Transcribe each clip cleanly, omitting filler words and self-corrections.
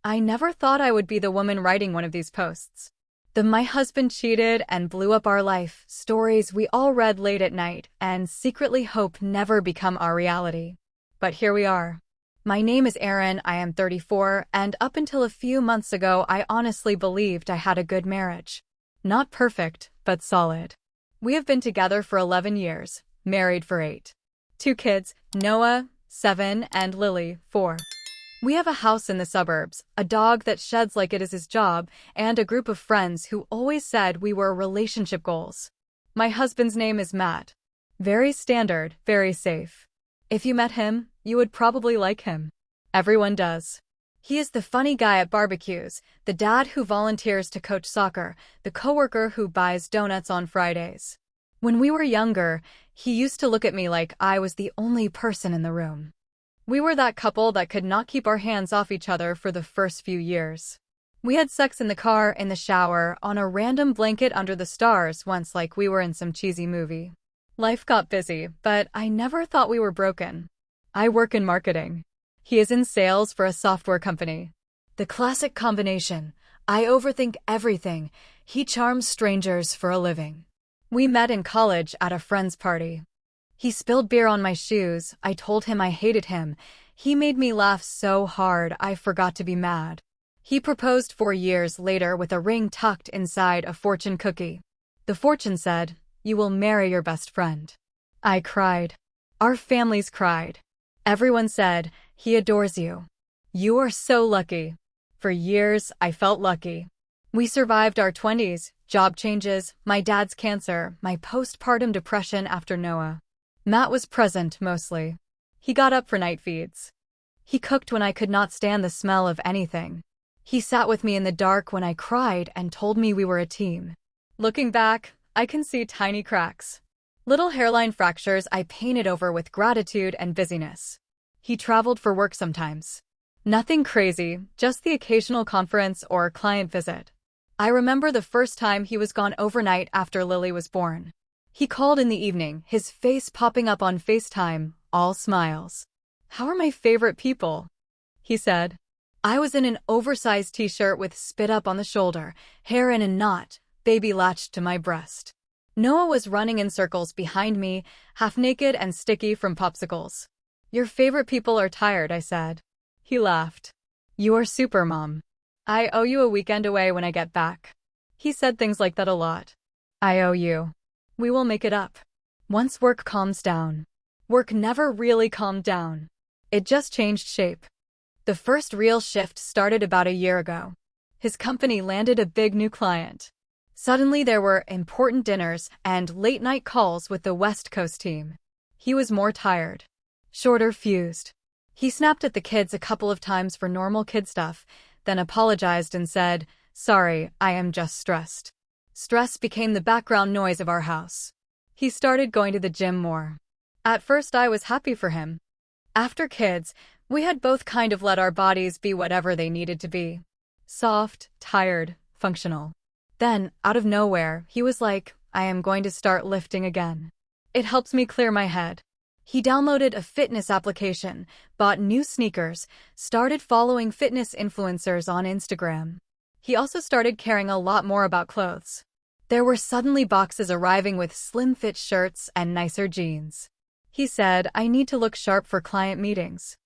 I never thought I would be the woman writing one of these posts. The "my husband cheated and blew up our life" stories we all read late at night and secretly hope never become our reality. But here we are. My name is Erin, I am 34, and up until a few months ago I honestly believed I had a good marriage. Not perfect, but solid. We have been together for 11 years, married for 8. 2 kids, Noah, 7, and Lily, 4. We have a house in the suburbs, a dog that sheds like it is his job, and a group of friends who always said we were relationship goals. My husband's name is Matt. Very standard, very safe. If you met him, you would probably like him. Everyone does. He is the funny guy at barbecues, the dad who volunteers to coach soccer, the coworker who buys donuts on Fridays. When we were younger, he used to look at me like I was the only person in the room. We were that couple that could not keep our hands off each other for the first few years. We had sex in the car, in the shower, on a random blanket under the stars once like we were in some cheesy movie. Life got busy, but I never thought we were broken. I work in marketing. He is in sales for a software company. The classic combination. I overthink everything. He charms strangers for a living. We met in college at a friend's party. He spilled beer on my shoes. I told him I hated him. He made me laugh so hard I forgot to be mad. He proposed 4 years later with a ring tucked inside a fortune cookie. The fortune said, "You will marry your best friend." I cried. Our families cried. Everyone said, "He adores you. You are so lucky." For years, I felt lucky. We survived our 20s, job changes, my dad's cancer, my postpartum depression after Noah. Matt was present mostly. He got up for night feeds. He cooked when I could not stand the smell of anything. He sat with me in the dark when I cried and told me we were a team. Looking back, I can see tiny cracks. Little hairline fractures I painted over with gratitude and busyness. He traveled for work sometimes. Nothing crazy, just the occasional conference or client visit. I remember the first time he was gone overnight after Lily was born. He called in the evening, his face popping up on FaceTime, all smiles. "How are my favorite people?" he said. I was in an oversized t-shirt with spit up on the shoulder, hair in a knot, baby latched to my breast. Noah was running in circles behind me, half naked and sticky from popsicles. "Your favorite people are tired," I said. He laughed. "You are super, Mom. I owe you a weekend away when I get back." He said things like that a lot. I owe you. We will make it up. Once work calms down. Work never really calmed down. It just changed shape. The first real shift started about a year ago. His company landed a big new client. Suddenly there were important dinners and late-night calls with the West Coast team. He was more tired. Shorter fused. He snapped at the kids a couple of times for normal kid stuff, then apologized and said, "Sorry, I am just stressed." Stress became the background noise of our house. He started going to the gym more. At first I was happy for him. After kids, we had both kind of let our bodies be whatever they needed to be. Soft, tired, functional. Then, out of nowhere, he was like, "I am going to start lifting again. It helps me clear my head." He downloaded a fitness application, bought new sneakers, started following fitness influencers on Instagram. He also started caring a lot more about clothes. There were suddenly boxes arriving with slim-fit shirts and nicer jeans. He said, "I need to look sharp for client meetings."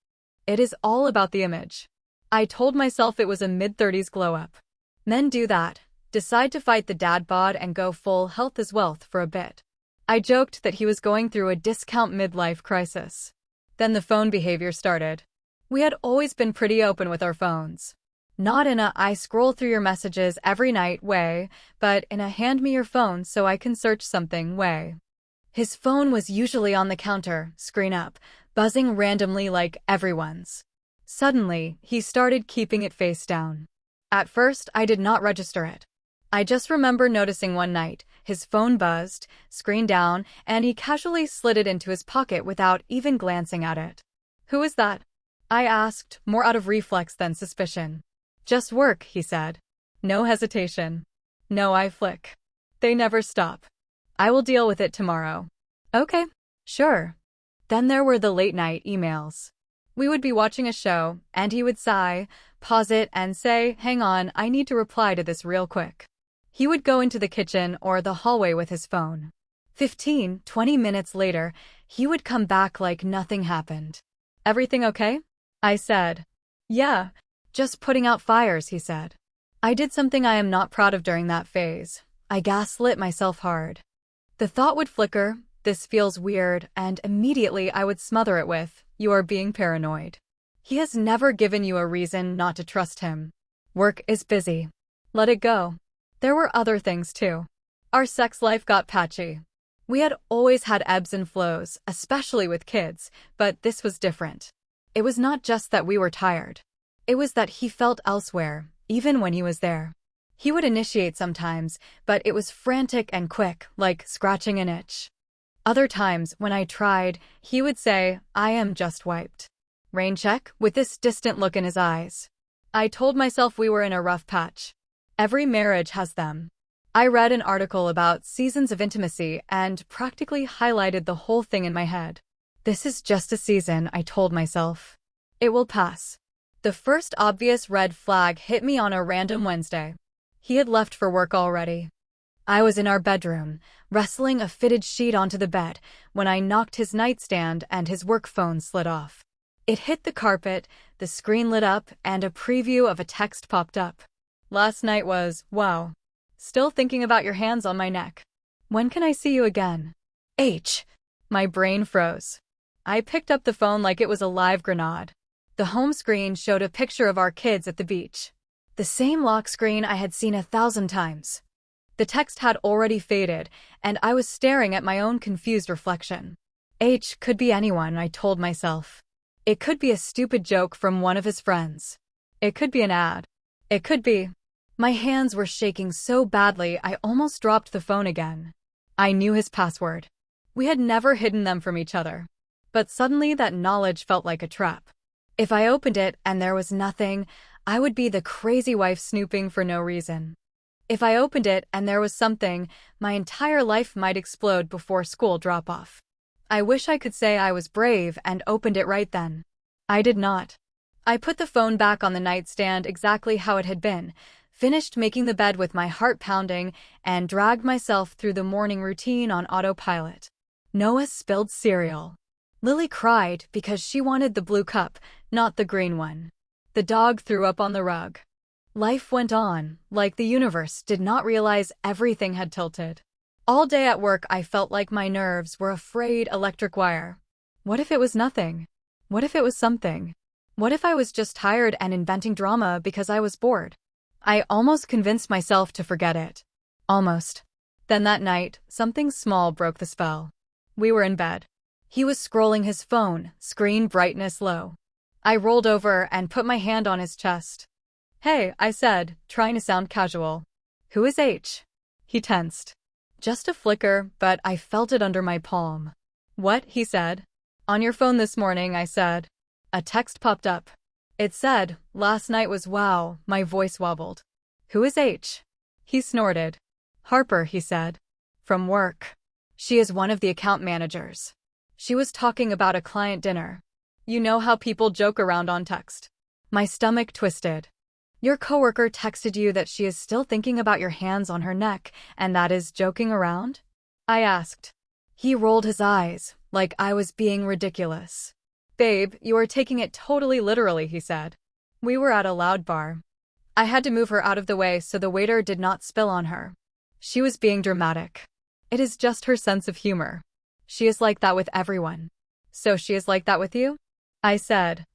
It is all about the image. I told myself it was a mid-30s glow-up. Men do that, decide to fight the dad bod and go full health is wealth for a bit. I joked that he was going through a discount midlife crisis. Then the phone behavior started. We had always been pretty open with our phones. Not in a "I scroll through your messages every night" way, but in a "hand me your phone so I can search something" way. His phone was usually on the counter, screen up, buzzing randomly like everyone's. Suddenly, he started keeping it face down. At first, I did not register it. I just remember noticing one night, his phone buzzed, screen down, and he casually slid it into his pocket without even glancing at it. "Who is that?" I asked, more out of reflex than suspicion. "Just work," he said. No hesitation. No, I flick. They never stop. "I will deal with it tomorrow." "Okay, sure." Then there were the late-night emails. We would be watching a show, and he would sigh, pause it, and say, "Hang on, I need to reply to this real quick." He would go into the kitchen or the hallway with his phone. 15, 20 minutes later, he would come back like nothing happened. "Everything okay?" I said. "Yeah, just putting out fires," he said. I did something I am not proud of during that phase. I gaslit myself hard. The thought would flicker, "This feels weird," and immediately I would smother it with, "You are being paranoid." He has never given you a reason not to trust him. Work is busy. Let it go. There were other things too. Our sex life got patchy. We had always had ebbs and flows, especially with kids, but this was different. It was not just that we were tired. It was that he felt elsewhere, even when he was there. He would initiate sometimes, but it was frantic and quick, like scratching an itch. Other times, when I tried, he would say, "I am just wiped." Rain check, with this distant look in his eyes. I told myself we were in a rough patch. Every marriage has them. I read an article about seasons of intimacy and practically highlighted the whole thing in my head. This is just a season, I told myself. It will pass. The first obvious red flag hit me on a random Wednesday. He had left for work already. I was in our bedroom, wrestling a fitted sheet onto the bed, when I knocked his nightstand and his work phone slid off. It hit the carpet, the screen lit up, and a preview of a text popped up. "Last night was, wow. Still thinking about your hands on my neck. When can I see you again? H." My brain froze. I picked up the phone like it was a live grenade. The home screen showed a picture of our kids at the beach. The same lock screen I had seen 1,000 times. The text had already faded, and I was staring at my own confused reflection. H could be anyone, I told myself. It could be a stupid joke from one of his friends. It could be an ad. It could be. My hands were shaking so badly I almost dropped the phone again. I knew his password. We had never hidden them from each other. But suddenly that knowledge felt like a trap. If I opened it and there was nothing, I would be the crazy wife snooping for no reason. If I opened it and there was something, my entire life might explode before school drop-off. I wish I could say I was brave and opened it right then. I did not. I put the phone back on the nightstand exactly how it had been, finished making the bed with my heart pounding, and dragged myself through the morning routine on autopilot. Noah spilled cereal. Lily cried because she wanted the blue cup, not the green one. The dog threw up on the rug. Life went on, like the universe did not realize everything had tilted. All day at work I felt like my nerves were a frayed electric wire. What if it was nothing? What if it was something? What if I was just tired and inventing drama because I was bored? I almost convinced myself to forget it. Almost. Then that night, something small broke the spell. We were in bed. He was scrolling his phone, screen brightness low. I rolled over and put my hand on his chest. "Hey," I said, trying to sound casual. "Who is H?" He tensed. Just a flicker, but I felt it under my palm. "What?" he said. "On your phone this morning," I said. A text popped up. It said, "Last night was wow." My voice wobbled. "Who is H?" He snorted. "Harper," he said. "From work. She is one of the account managers. She was talking about a client dinner. You know how people joke around on text." My stomach twisted. "Your coworker texted you that she is still thinking about your hands on her neck, and that is joking around?" I asked. He rolled his eyes, like I was being ridiculous. "Babe, you are taking it totally literally," he said. We were at a loud bar. I had to move her out of the way so the waiter did not spill on her. She was being dramatic. It is just her sense of humor. She is like that with everyone. "So she is like that with you?" I said.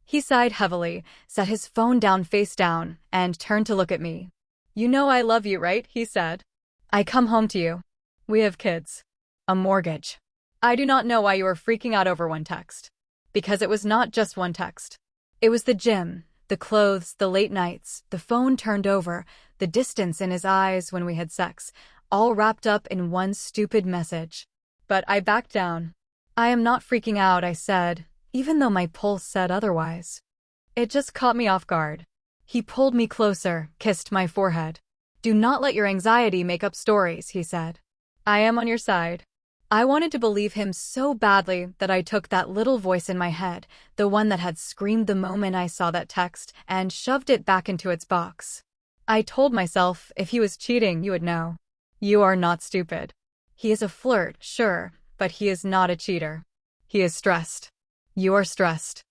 He sighed heavily, set his phone down face down, and turned to look at me. "You know I love you, right?" he said. "I come home to you. We have kids. A mortgage. I do not know why you are freaking out over one text." Because it was not just one text. It was the gym, the clothes, the late nights, the phone turned over, the distance in his eyes when we had sex, all wrapped up in one stupid message. But I backed down. "I am not freaking out," I said, even though my pulse said otherwise. It just caught me off guard. He pulled me closer, kissed my forehead. "Do not let your anxiety make up stories," he said. "I am on your side." I wanted to believe him so badly that I took that little voice in my head, the one that had screamed the moment I saw that text, and shoved it back into its box. I told myself, if he was cheating, you would know. You are not stupid. He is a flirt, sure, but he is not a cheater. He is stressed. You are stressed.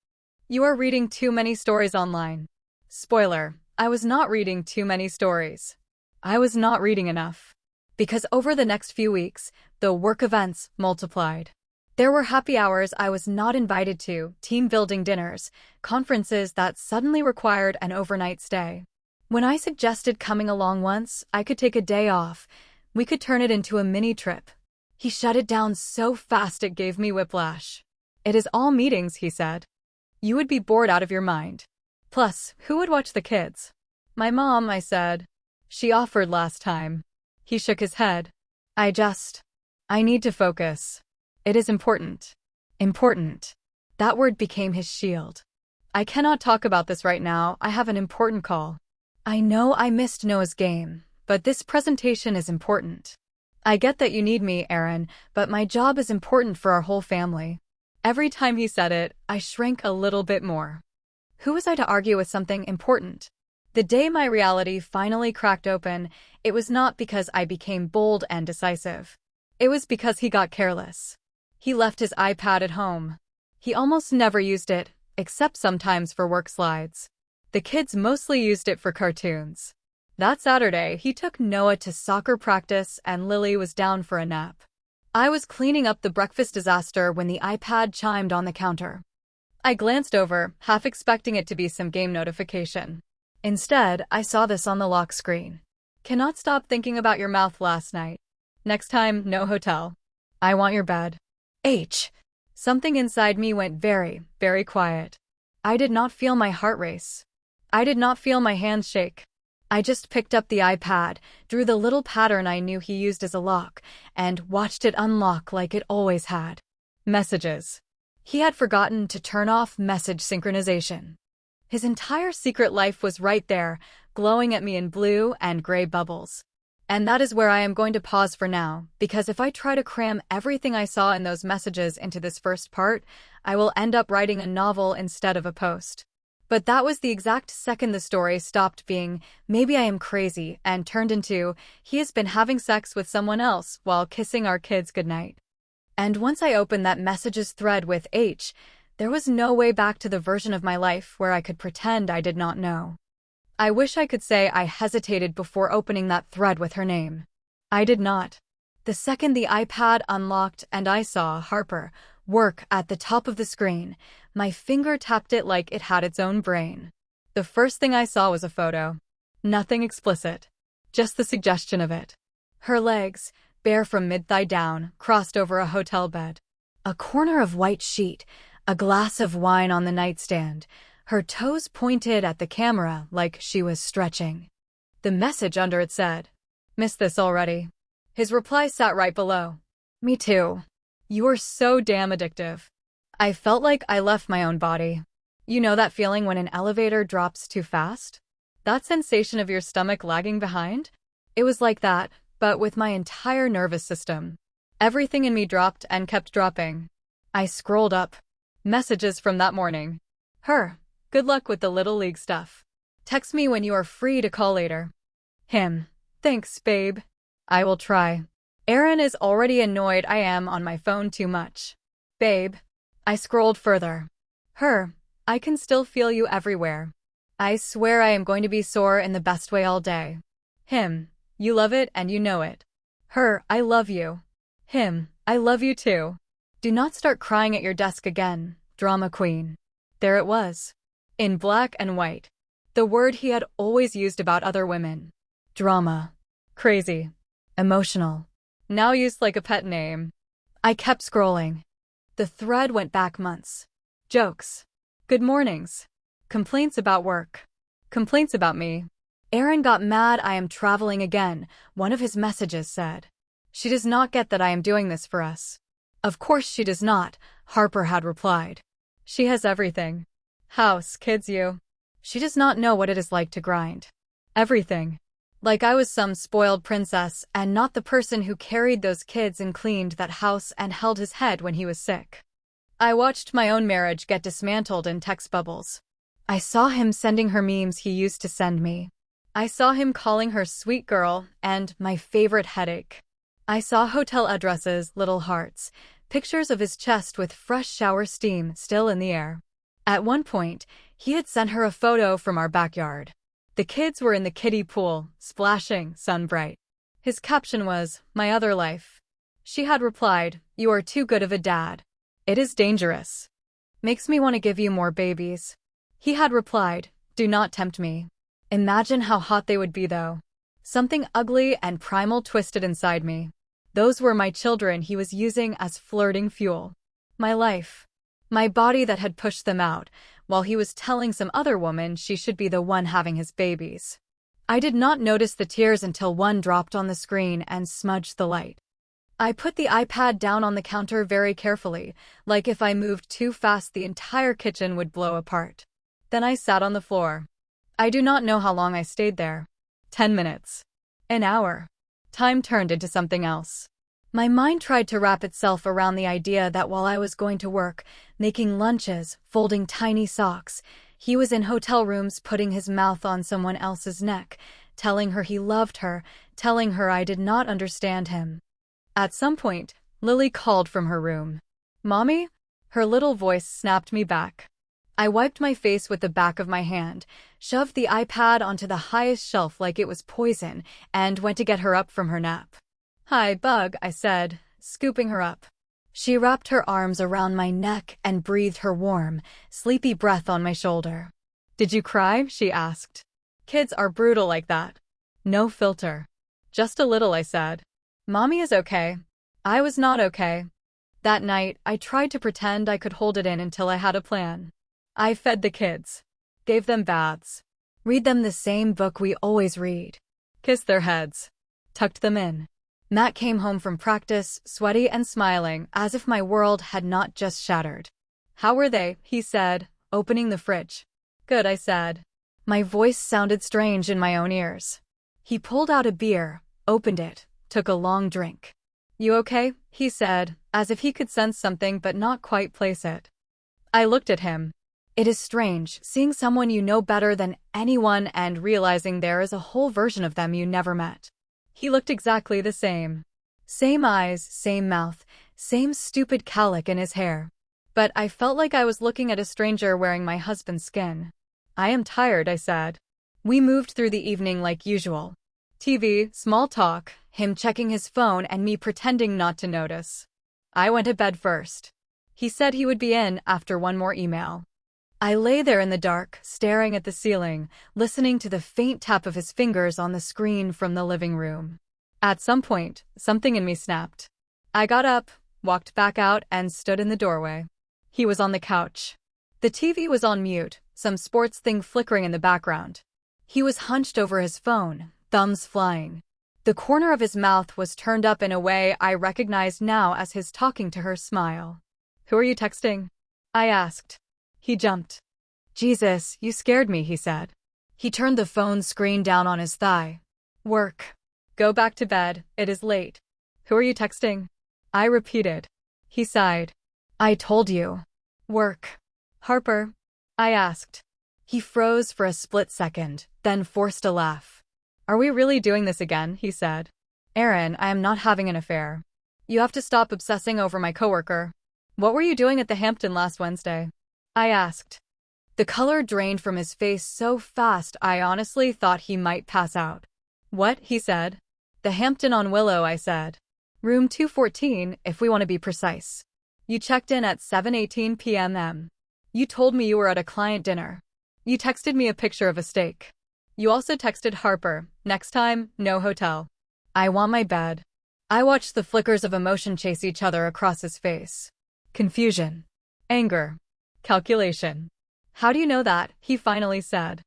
You are reading too many stories online. Spoiler, I was not reading too many stories. I was not reading enough. Because over the next few weeks, the work events multiplied. There were happy hours I was not invited to, team-building dinners, conferences that suddenly required an overnight stay. When I suggested coming along once, I could take a day off. We could turn it into a mini-trip. He shut it down so fast it gave me whiplash. It is all meetings, he said. You would be bored out of your mind. Plus, who would watch the kids? My mom, I said. She offered last time. He shook his head. I need to focus. It is important. Important. That word became his shield. I cannot talk about this right now, I have an important call. I know I missed Noah's game, but this presentation is important. I get that you need me, Aaron, but my job is important for our whole family. Every time he said it, I shrank a little bit more. Who was I to argue with something important? The day my reality finally cracked open, it was not because I became bold and decisive. It was because he got careless. He left his iPad at home. He almost never used it, except sometimes for work slides. The kids mostly used it for cartoons. That Saturday, he took Noah to soccer practice and Lily was down for a nap. I was cleaning up the breakfast disaster when the iPad chimed on the counter. I glanced over, half expecting it to be some game notification. Instead, I saw this on the lock screen. Cannot stop thinking about your mouth last night. Next time, no hotel. I want your bed. H. Something inside me went very, very quiet. I did not feel my heart race. I did not feel my hands shake. I just picked up the iPad, drew the little pattern I knew he used as a lock, and watched it unlock like it always had. Messages. He had forgotten to turn off message synchronization. His entire secret life was right there, glowing at me in blue and gray bubbles. And that is where I am going to pause for now, because if I try to cram everything I saw in those messages into this first part, I will end up writing a novel instead of a post. But that was the exact second the story stopped being, maybe I am crazy, and turned into, he has been having sex with someone else while kissing our kids goodnight. And once I opened that messages thread with H, there was no way back to the version of my life where I could pretend I did not know. I wish I could say I hesitated before opening that thread with her name. I did not. The second the iPad unlocked and I saw Harper work at the top of the screen, my finger tapped it like it had its own brain. The first thing I saw was a photo. Nothing explicit. Just the suggestion of it. Her legs, bare from mid-thigh down, crossed over a hotel bed. A corner of white sheet, a glass of wine on the nightstand, her toes pointed at the camera like she was stretching. The message under it said, "Missed this already." His reply sat right below. "Me too. You are so damn addictive." I felt like I left my own body. You know that feeling when an elevator drops too fast? That sensation of your stomach lagging behind? It was like that, but with my entire nervous system. Everything in me dropped and kept dropping. I scrolled up. Messages from that morning. Her. Good luck with the Little League stuff. Text me when you are free to call later. Him. Thanks, babe. I will try. Aaron is already annoyed I am on my phone too much. Babe. I scrolled further. Her. I can still feel you everywhere. I swear I am going to be sore in the best way all day. Him. You love it and you know it. Her. I love you. Him. I love you too. Do not start crying at your desk again, drama queen. There it was. In black and white. The word he had always used about other women. Drama. Crazy. Emotional. Now used like a pet name. I kept scrolling. The thread went back months. Jokes. Good mornings. Complaints about work. Complaints about me. Aaron got mad I am traveling again, one of his messages said. She does not get that I am doing this for us. Of course she does not, Harper had replied. She has everything. House, kids, you. She does not know what it is like to grind. Everything. Like I was some spoiled princess and not the person who carried those kids and cleaned that house and held his head when he was sick. I watched my own marriage get dismantled in text bubbles. I saw him sending her memes he used to send me. I saw him calling her sweet girl and my favorite headache. I saw hotel addresses, little hearts, pictures of his chest with fresh shower steam still in the air. At one point, he had sent her a photo from our backyard. The kids were in the kiddie pool, splashing, sun bright. His caption was, "My other life." She had replied, "You are too good of a dad. It is dangerous. Makes me want to give you more babies." He had replied, "Do not tempt me." Imagine how hot they would be though. Something ugly and primal twisted inside me. Those were my children he was using as flirting fuel. My life. My body that had pushed them out, while he was telling some other woman she should be the one having his babies. I did not notice the tears until one dropped on the screen and smudged the light. I put the iPad down on the counter very carefully, like if I moved too fast the entire kitchen would blow apart. Then I sat on the floor. I do not know how long I stayed there. 10 minutes. An hour. Time turned into something else. My mind tried to wrap itself around the idea that while I was going to work, making lunches, folding tiny socks, he was in hotel rooms putting his mouth on someone else's neck, telling her he loved her, telling her I did not understand him. At some point, Lily called from her room. "Mommy?" Her little voice snapped me back. I wiped my face with the back of my hand, shoved the iPad onto the highest shelf like it was poison, and went to get her up from her nap. "Hi, Bug," I said, scooping her up. She wrapped her arms around my neck and breathed her warm, sleepy breath on my shoulder. "Did you cry?" she asked. "Kids are brutal like that." "No filter." "Just a little," I said. "Mommy is okay." I was not okay. That night, I tried to pretend I could hold it in until I had a plan. I fed the kids. Gave them baths. Read them the same book we always read. Kissed their heads. Tucked them in. Matt came home from practice, sweaty and smiling, as if my world had not just shattered. "How were they?" he said, opening the fridge. "Good," I said. My voice sounded strange in my own ears. He pulled out a beer, opened it, took a long drink. "You okay?" he said, as if he could sense something but not quite place it. I looked at him. It is strange, seeing someone you know better than anyone and realizing there is a whole version of them you never met. He looked exactly the same. Same eyes, same mouth, same stupid cowlick in his hair. But I felt like I was looking at a stranger wearing my husband's skin. "I am tired," I said. We moved through the evening like usual. TV, small talk, him checking his phone and me pretending not to notice. I went to bed first. He said he would be in after one more email. I lay there in the dark, staring at the ceiling, listening to the faint tap of his fingers on the screen from the living room. At some point, something in me snapped. I got up, walked back out, and stood in the doorway. He was on the couch. The TV was on mute, some sports thing flickering in the background. He was hunched over his phone, thumbs flying. The corner of his mouth was turned up in a way I recognized now as his talking to her smile. "Who are you texting?" I asked. He jumped. "Jesus, you scared me," he said. He turned the phone screen down on his thigh. "Work. Go back to bed, it is late." "Who are you texting?" I repeated. He sighed. "I told you." "Work." "Harper?" I asked. He froze for a split second, then forced a laugh. "Are we really doing this again?" he said. "Aaron, I am not having an affair. You have to stop obsessing over my coworker." "What were you doing at the Hampton last Wednesday?" I asked. The color drained from his face so fast I honestly thought he might pass out. "What?" he said. "The Hampton on Willow," I said. "Room 214, if we want to be precise. You checked in at 7:18 p.m. You told me you were at a client dinner. You texted me a picture of a steak. You also texted Harper, next time, no hotel. I want my bed." I watched the flickers of emotion chase each other across his face. Confusion. Anger. Calculation. "How do you know that?" he finally said.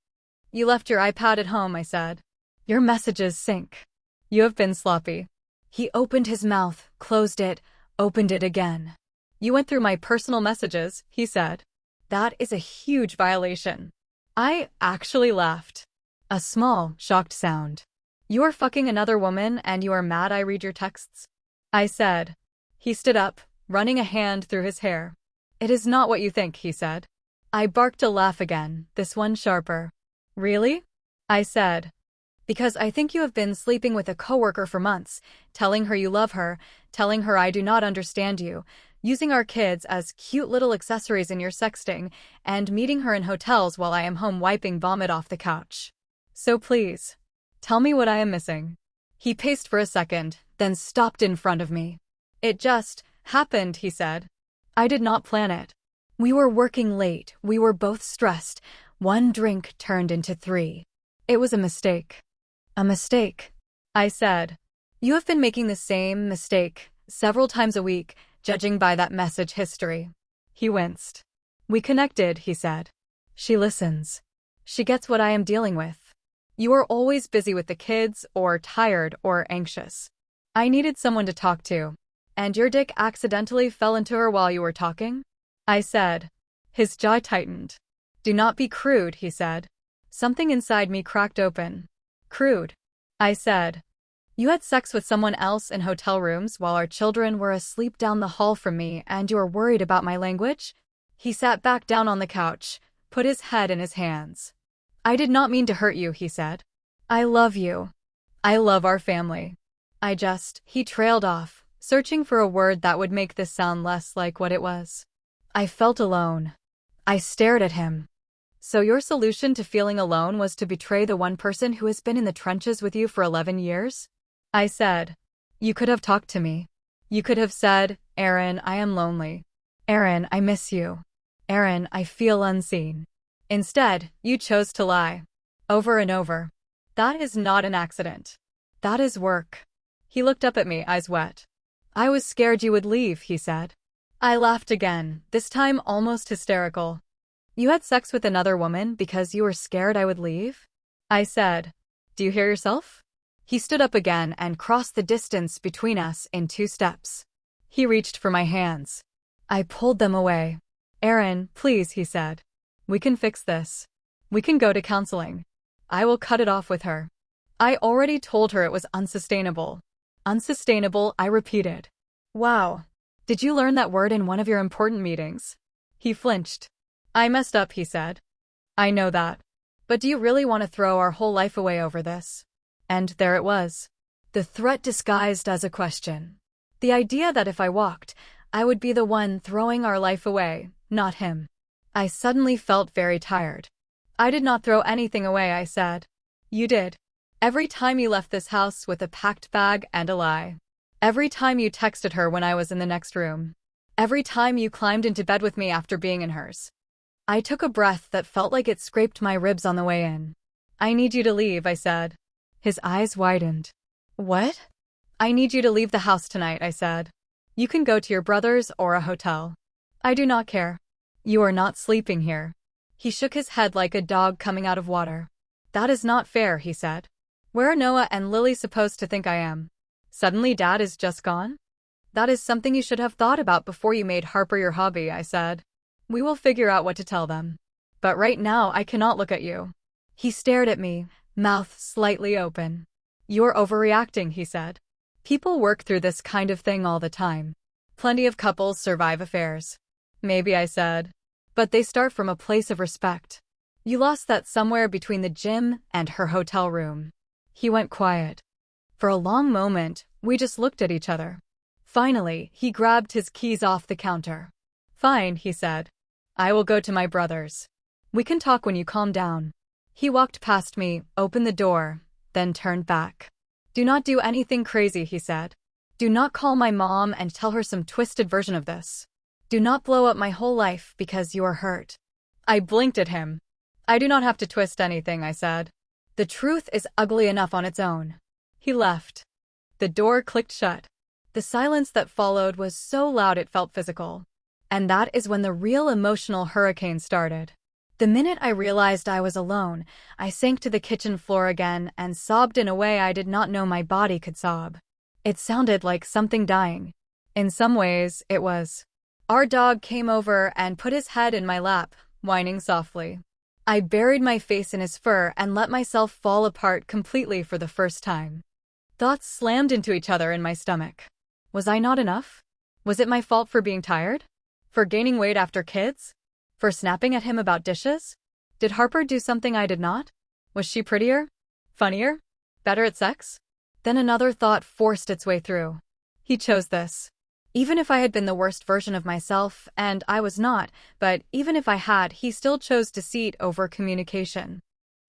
"You left your iPad at home," I said. "Your messages sync. You have been sloppy." He opened his mouth, closed it, opened it again. "You went through my personal messages," he said. "That is a huge violation." I actually laughed. A small, shocked sound. You are fucking another woman and you are mad I read your texts? I said. He stood up, running a hand through his hair. It is not what you think, he said. I barked a laugh again, this one sharper. Really? I said. Because I think you have been sleeping with a coworker for months, telling her you love her, telling her I do not understand you, using our kids as cute little accessories in your sexting, and meeting her in hotels while I am home wiping vomit off the couch. So please, tell me what I am missing. He paced for a second, then stopped in front of me. It just happened, he said. I did not plan it. We were working late, we were both stressed. One drink turned into 3. It was a mistake. A mistake, I said. You have been making the same mistake several times a week, judging by that message history. He winced. We connected, he said. She listens. She gets what I am dealing with. You are always busy with the kids, or tired, or anxious. I needed someone to talk to. And your dick accidentally fell into her while you were talking? I said. His jaw tightened. Do not be crude, he said. Something inside me cracked open. Crude. I said. You had sex with someone else in hotel rooms while our children were asleep down the hall from me and you are worried about my language? He sat back down on the couch, put his head in his hands. I did not mean to hurt you, he said. I love you. I love our family. He trailed off, searching for a word that would make this sound less like what it was. I felt alone. I stared at him. So your solution to feeling alone was to betray the one person who has been in the trenches with you for 11 years? I said. You could have talked to me. You could have said, Aaron, I am lonely. Aaron, I miss you. Aaron, I feel unseen. Instead, you chose to lie. Over and over. That is not an accident. That is work. He looked up at me, eyes wet. I was scared you would leave, he said. I laughed again, this time almost hysterical. You had sex with another woman because you were scared I would leave? I said. Do you hear yourself? He stood up again and crossed the distance between us in 2 steps. He reached for my hands. I pulled them away. Aaron, please, he said. We can fix this. We can go to counseling. I will cut it off with her. I already told her it was unsustainable. Unsustainable, I repeated. Wow. Did you learn that word in one of your important meetings? He flinched. I messed up, he said. I know that. But do you really want to throw our whole life away over this? And there it was. The threat disguised as a question. The idea that if I walked, I would be the one throwing our life away, not him. I suddenly felt very tired. I did not throw anything away, I said. You did. Every time you left this house with a packed bag and a lie. Every time you texted her when I was in the next room. Every time you climbed into bed with me after being in hers. I took a breath that felt like it scraped my ribs on the way in. I need you to leave, I said. His eyes widened. What? I need you to leave the house tonight, I said. You can go to your brother's or a hotel. I do not care. You are not sleeping here. He shook his head like a dog coming out of water. That is not fair, he said. Where are Noah and Lily supposed to think I am? Suddenly Dad is just gone? That is something you should have thought about before you made Harper your hobby, I said. We will figure out what to tell them. But right now I cannot look at you. He stared at me, mouth slightly open. You're overreacting, he said. People work through this kind of thing all the time. Plenty of couples survive affairs. Maybe, I said. But they start from a place of respect. You lost that somewhere between the gym and her hotel room. He went quiet. For a long moment, we just looked at each other. Finally, he grabbed his keys off the counter. Fine, he said. I will go to my brother's. We can talk when you calm down. He walked past me, opened the door, then turned back. Do not do anything crazy, he said. Do not call my mom and tell her some twisted version of this. Do not blow up my whole life because you are hurt. I blinked at him. I do not have to twist anything, I said. The truth is ugly enough on its own. He left. The door clicked shut. The silence that followed was so loud it felt physical. And that is when the real emotional hurricane started. The minute I realized I was alone, I sank to the kitchen floor again and sobbed in a way I did not know my body could sob. It sounded like something dying. In some ways, it was. Our dog came over and put his head in my lap, whining softly. I buried my face in his fur and let myself fall apart completely for the first time. Thoughts slammed into each other in my stomach. Was I not enough? Was it my fault for being tired? For gaining weight after kids? For snapping at him about dishes? Did Harper do something I did not? Was she prettier? Funnier? Better at sex? Then another thought forced its way through. He chose this. Even if I had been the worst version of myself, and I was not, but even if I had, he still chose deceit over communication.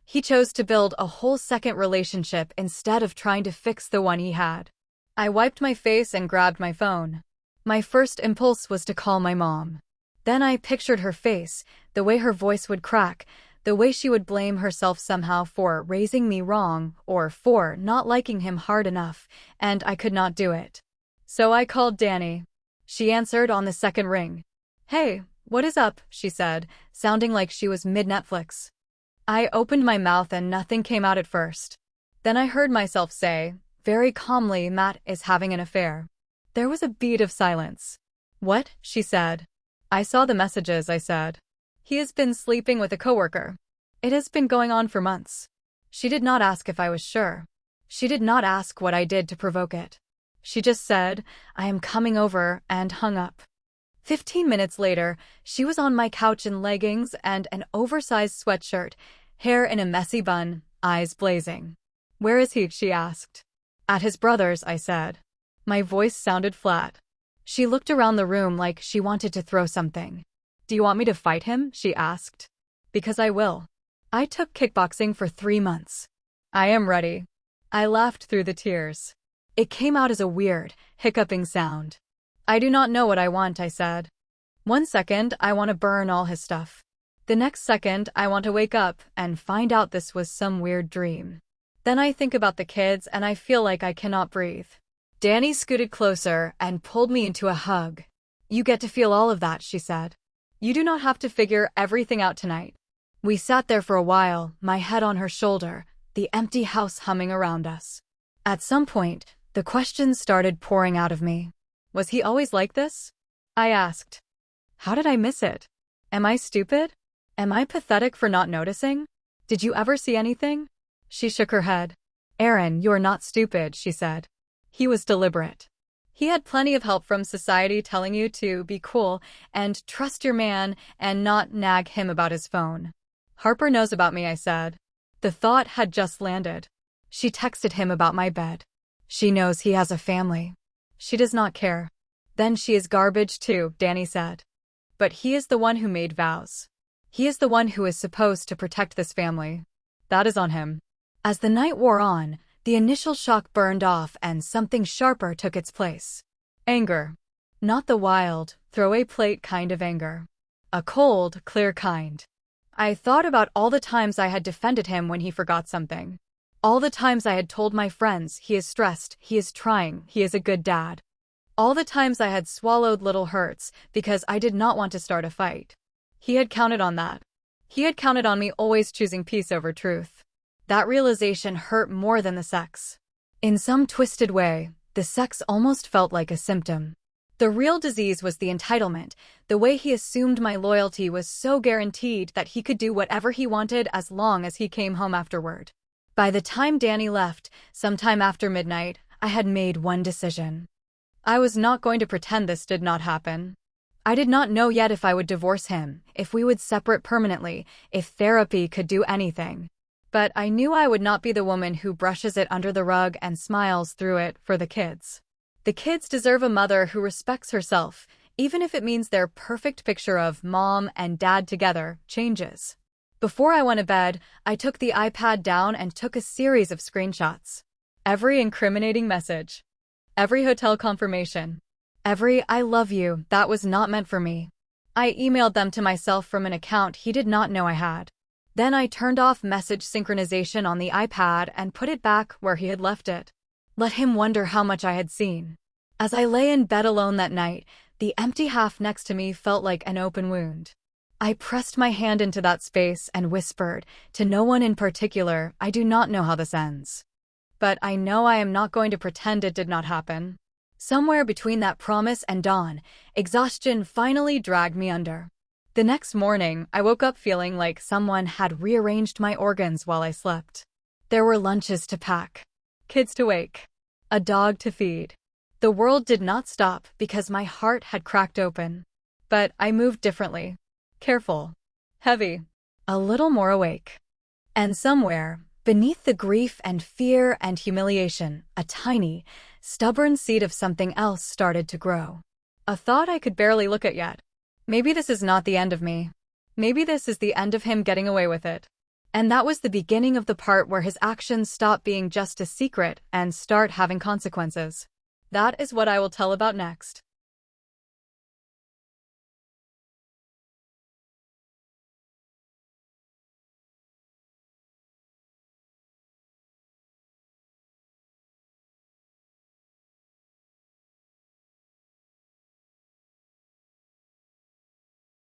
He chose to build a whole second relationship instead of trying to fix the one he had. I wiped my face and grabbed my phone. My first impulse was to call my mom. Then I pictured her face, the way her voice would crack, the way she would blame herself somehow for raising me wrong or for not liking him hard enough, and I could not do it. So I called Danny. She answered on the second ring. "Hey, what is up?" she said, sounding like she was mid-Netflix. I opened my mouth and nothing came out at first. Then I heard myself say, very calmly, "Matt is having an affair." There was a beat of silence. "What?" she said. "I saw the messages," I said. "He has been sleeping with a coworker. It has been going on for months." She did not ask if I was sure. She did not ask what I did to provoke it. She just said, "I am coming over," and hung up. 15 minutes later, she was on my couch in leggings and an oversized sweatshirt, hair in a messy bun, eyes blazing. "Where is he?" she asked. "At his brother's," I said. My voice sounded flat. She looked around the room like she wanted to throw something. "Do you want me to fight him?" she asked. "Because I will. I took kickboxing for 3 months. I am ready." I laughed through the tears. It came out as a weird, hiccuping sound. "I do not know what I want," I said. One second, I want to burn all his stuff. The next second, I want to wake up and find out this was some weird dream. Then I think about the kids and I feel like I cannot breathe. Danny scooted closer and pulled me into a hug. "You get to feel all of that," she said. "You do not have to figure everything out tonight." We sat there for a while, my head on her shoulder, the empty house humming around us. At some point, the questions started pouring out of me. Was he always like this? I asked. How did I miss it? Am I stupid? Am I pathetic for not noticing? Did you ever see anything? She shook her head. "Aaron, you're not stupid," she said. He was deliberate. He had plenty of help from society telling you to be cool and trust your man and not nag him about his phone. "Harper knows about me," I said. The thought had just landed. She texted him about my bed. She knows he has a family. She does not care. Then she is garbage too, Danny said. But he is the one who made vows. He is the one who is supposed to protect this family. That is on him. As the night wore on, the initial shock burned off and something sharper took its place. Anger. Not the wild, throw-a-plate kind of anger. A cold, clear kind. I thought about all the times I had defended him when he forgot something. All the times I had told my friends, he is stressed, he is trying, he is a good dad. All the times I had swallowed little hurts because I did not want to start a fight. He had counted on that. He had counted on me always choosing peace over truth. That realization hurt more than the sex. In some twisted way, the sex almost felt like a symptom. The real disease was the entitlement, the way he assumed my loyalty was so guaranteed that he could do whatever he wanted as long as he came home afterward. By the time Danny left, sometime after midnight, I had made one decision. I was not going to pretend this did not happen. I did not know yet if I would divorce him, if we would separate permanently, if therapy could do anything. But I knew I would not be the woman who brushes it under the rug and smiles through it for the kids. The kids deserve a mother who respects herself, even if it means their perfect picture of mom and dad together changes. Before I went to bed, I took the iPad down and took a series of screenshots. Every incriminating message. Every hotel confirmation. Every "I love you" that was not meant for me. I emailed them to myself from an account he did not know I had. Then I turned off message synchronization on the iPad and put it back where he had left it. Let him wonder how much I had seen. As I lay in bed alone that night, the empty half next to me felt like an open wound. I pressed my hand into that space and whispered, to no one in particular, "I do not know how this ends. But I know I am not going to pretend it did not happen." Somewhere between that promise and dawn, exhaustion finally dragged me under. The next morning, I woke up feeling like someone had rearranged my organs while I slept. There were lunches to pack, kids to wake, a dog to feed. The world did not stop because my heart had cracked open. But I moved differently. Careful, heavy, a little more awake. And somewhere, beneath the grief and fear and humiliation, a tiny, stubborn seed of something else started to grow. A thought I could barely look at yet. Maybe this is not the end of me. Maybe this is the end of him getting away with it. And that was the beginning of the part where his actions stop being just a secret and start having consequences. That is what I will tell about next.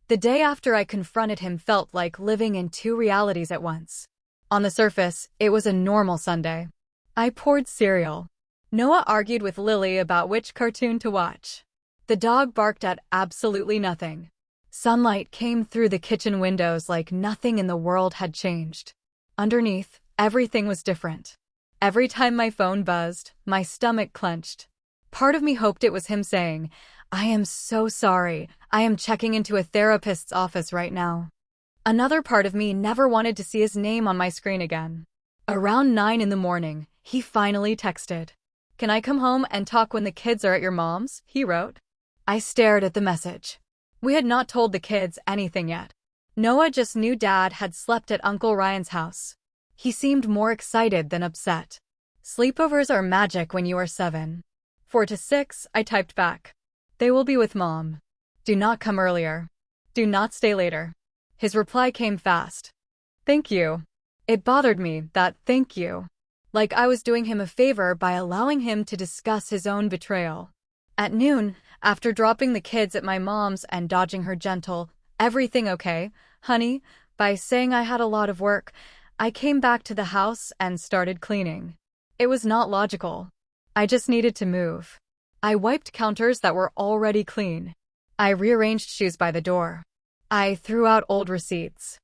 The day after I confronted him felt like living in two realities at once. On the surface, it was a normal Sunday. I poured cereal. Noah argued with Lily about which cartoon to watch. The dog barked at absolutely nothing. Sunlight came through the kitchen windows like nothing in the world had changed. Underneath, everything was different. Every time my phone buzzed, my stomach clenched. Part of me hoped it was him saying, "I am so sorry. I am checking into a therapist's office right now." Another part of me never wanted to see his name on my screen again. Around 9 in the morning, he finally texted. "Can I come home and talk when the kids are at your mom's?" he wrote. I stared at the message. We had not told the kids anything yet. Noah just knew Dad had slept at Uncle Ryan's house. He seemed more excited than upset. "Sleepovers are magic when you are 7. 4 to 6, I typed back. "They will be with Mom. Do not come earlier. Do not stay later." His reply came fast. "Thank you." It bothered me, that "thank you." Like I was doing him a favor by allowing him to discuss his own betrayal. At noon, after dropping the kids at my mom's and dodging her gentle, "Everything okay, honey?" by saying I had a lot of work, I came back to the house and started cleaning. It was not logical. I just needed to move. I wiped counters that were already clean. I rearranged shoes by the door. I threw out old receipts.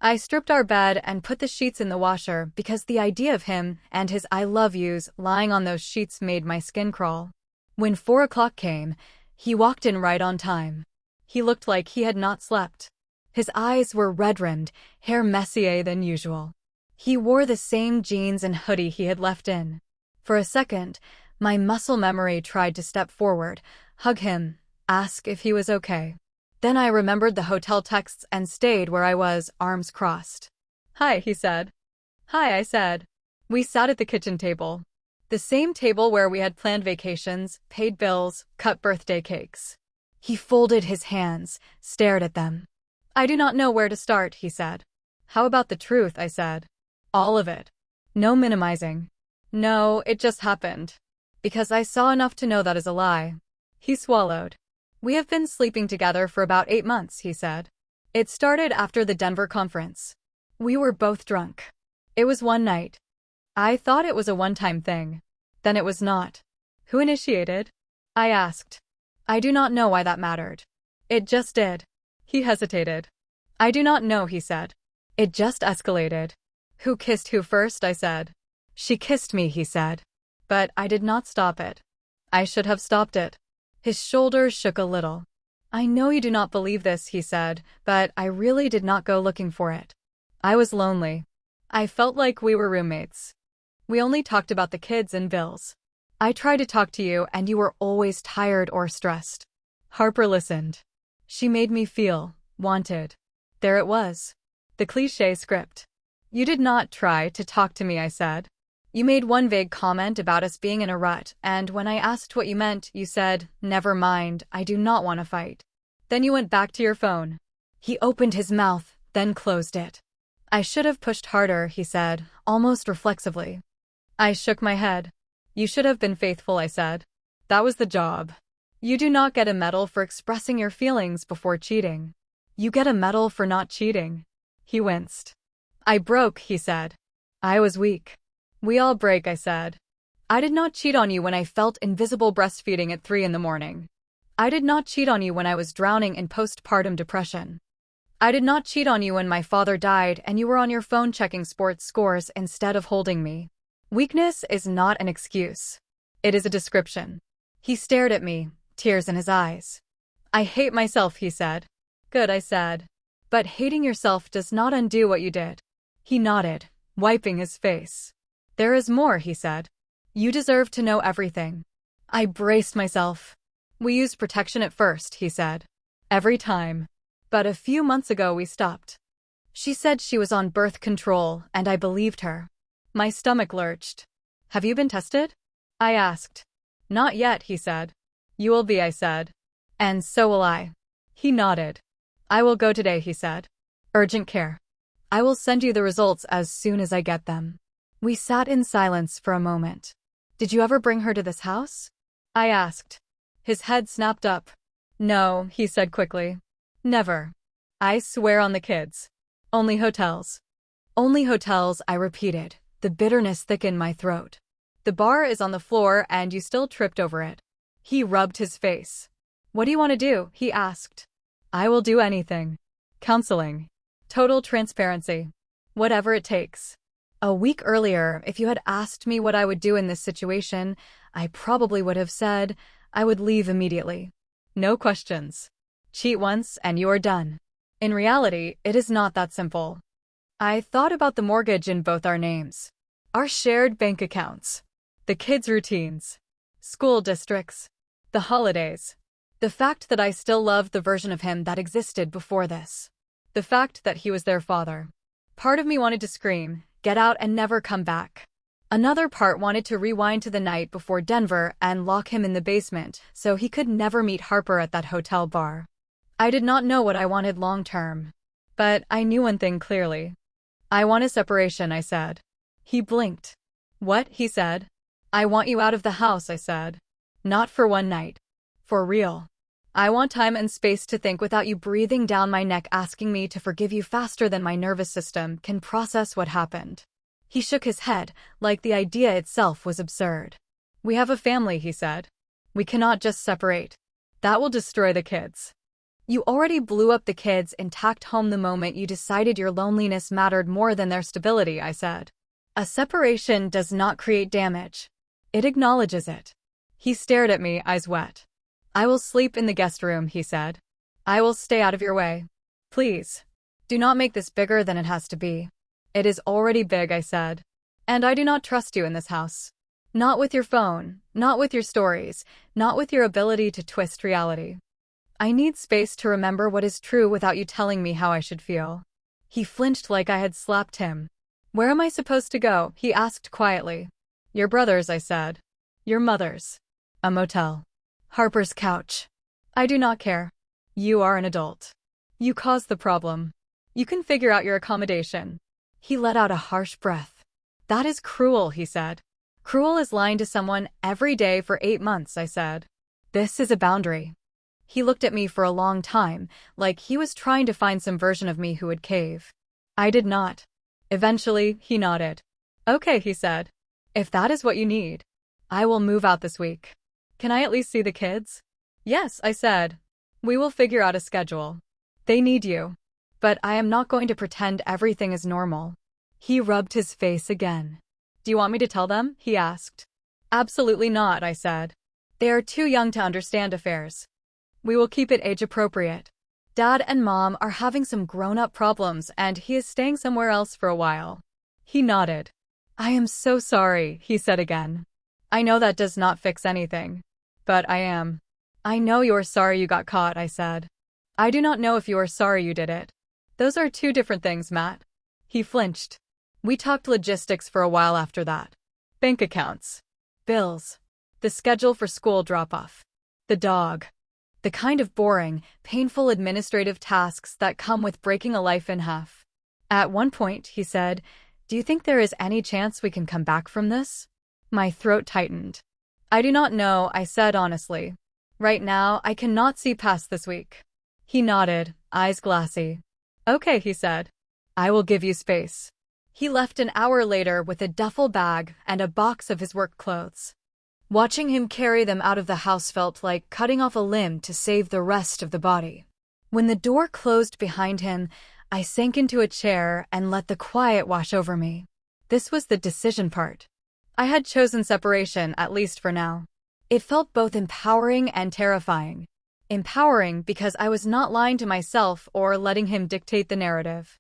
I stripped our bed and put the sheets in the washer because the idea of him and his "I love yous" lying on those sheets made my skin crawl. When 4 o'clock came, he walked in right on time. He looked like he had not slept. His eyes were red-rimmed, hair messier than usual. He wore the same jeans and hoodie he had left in. For a second, my muscle memory tried to step forward, hug him, ask if he was okay. Then I remembered the hotel texts and stayed where I was, arms crossed. "Hi," he said. "Hi," I said. We sat at the kitchen table. The same table where we had planned vacations, paid bills, cut birthday cakes. He folded his hands, stared at them. "I do not know where to start," he said. "How about the truth?" I said. "All of it. No minimizing." "No, it just happened. Because I saw enough to know that is a lie." He swallowed. "We have been sleeping together for about 8 months," he said. "It started after the Denver conference. We were both drunk. It was one night. I thought it was a one-time thing. Then it was not." "Who initiated?" I asked. "I do not know why that mattered. It just did." He hesitated. "I do not know," he said. "It just escalated." "Who kissed who first?" I said. "She kissed me," he said. But I did not stop it. I should have stopped it. His shoulders shook a little. "I know you do not believe this," he said, "but I really did not go looking for it. I was lonely. I felt like we were roommates. We only talked about the kids and bills. I tried to talk to you and you were always tired or stressed." Harper listened. She made me feel wanted. There it was. The cliché script. "You did not try to talk to me," I said. "You made one vague comment about us being in a rut, and when I asked what you meant, you said, 'Never mind, I do not want to fight.' Then you went back to your phone." He opened his mouth, then closed it. "I should have pushed harder," he said, almost reflexively. I shook my head. "You should have been faithful," I said. "That was the job. You do not get a medal for expressing your feelings before cheating. You get a medal for not cheating." He winced. "I broke," he said. "I was weak." "We all break," I said. "I did not cheat on you when I felt invisible breastfeeding at 3 in the morning. I did not cheat on you when I was drowning in postpartum depression. I did not cheat on you when my father died and you were on your phone checking sports scores instead of holding me. Weakness is not an excuse. It is a description. He stared at me, tears in his eyes. I hate myself, he said. Good, I said. But hating yourself does not undo what you did. He nodded, wiping his face. There is more, he said. You deserve to know everything. I braced myself. We used protection at first, he said. Every time. But a few months ago we stopped. She said she was on birth control, and I believed her. My stomach lurched. Have you been tested? I asked. Not yet, he said. You will be, I said. And so will I. He nodded. I will go today, he said. Urgent care. I will send you the results as soon as I get them. We sat in silence for a moment. Did you ever bring her to this house? I asked. His head snapped up. No, he said quickly. Never. I swear on the kids. Only hotels. Only hotels, I repeated, the bitterness thick in my throat. The bar is on the floor and you still tripped over it. He rubbed his face. What do you want to do? He asked. I will do anything. Counseling. Total transparency. Whatever it takes. A week earlier, if you had asked me what I would do in this situation, I probably would have said, I would leave immediately. No questions. Cheat once and you are done. In reality, it is not that simple. I thought about the mortgage in both our names. Our shared bank accounts. The kids' routines. School districts. The holidays. The fact that I still loved the version of him that existed before this. The fact that he was their father. Part of me wanted to scream, get out and never come back. Another part wanted to rewind to the night before Denver and lock him in the basement so he could never meet Harper at that hotel bar. I did not know what I wanted long-term. But I knew one thing clearly. I want a separation, I said. He blinked. What? He said. I want you out of the house, I said. Not for one night. For real. I want time and space to think without you breathing down my neck asking me to forgive you faster than my nervous system can process what happened. He shook his head, like the idea itself was absurd. We have a family, he said. We cannot just separate. That will destroy the kids. You already blew up the kids' intact home the moment you decided your loneliness mattered more than their stability, I said. A separation does not create damage. It acknowledges it. He stared at me, eyes wet. I will sleep in the guest room, he said. I will stay out of your way. Please. Do not make this bigger than it has to be. It is already big, I said. And I do not trust you in this house. Not with your phone, not with your stories, not with your ability to twist reality. I need space to remember what is true without you telling me how I should feel. He flinched like I had slapped him. Where am I supposed to go? He asked quietly. Your brother's, I said. Your mother's. A motel. Harper's couch. I do not care. You are an adult. You caused the problem. You can figure out your accommodation. He let out a harsh breath. That is cruel, he said. Cruel as lying to someone every day for 8 months, I said. This is a boundary. He looked at me for a long time, like he was trying to find some version of me who would cave. I did not. Eventually, he nodded. Okay, he said. If that is what you need, I will move out this week. Can I at least see the kids? Yes, I said. We will figure out a schedule. They need you. But I am not going to pretend everything is normal. He rubbed his face again. Do you want me to tell them? He asked. Absolutely not, I said. They are too young to understand affairs. We will keep it age-appropriate. Dad and Mom are having some grown-up problems and he is staying somewhere else for a while. He nodded. I am so sorry, he said again. I know that does not fix anything. But I am. I know you are sorry you got caught, I said. I do not know if you are sorry you did it. Those are two different things, Matt. He flinched. We talked logistics for a while after that. Bank accounts. Bills. The schedule for school drop-off. The dog. The kind of boring, painful administrative tasks that come with breaking a life in half. At one point, he said, Do you think there is any chance we can come back from this? My throat tightened. I do not know, I said honestly. Right now, I cannot see past this week. He nodded, eyes glassy. Okay, he said. I will give you space. He left an hour later with a duffel bag and a box of his work clothes. Watching him carry them out of the house felt like cutting off a limb to save the rest of the body. When the door closed behind him, I sank into a chair and let the quiet wash over me. This was the decision part. I had chosen separation, at least for now. It felt both empowering and terrifying. Empowering because I was not lying to myself or letting him dictate the narrative.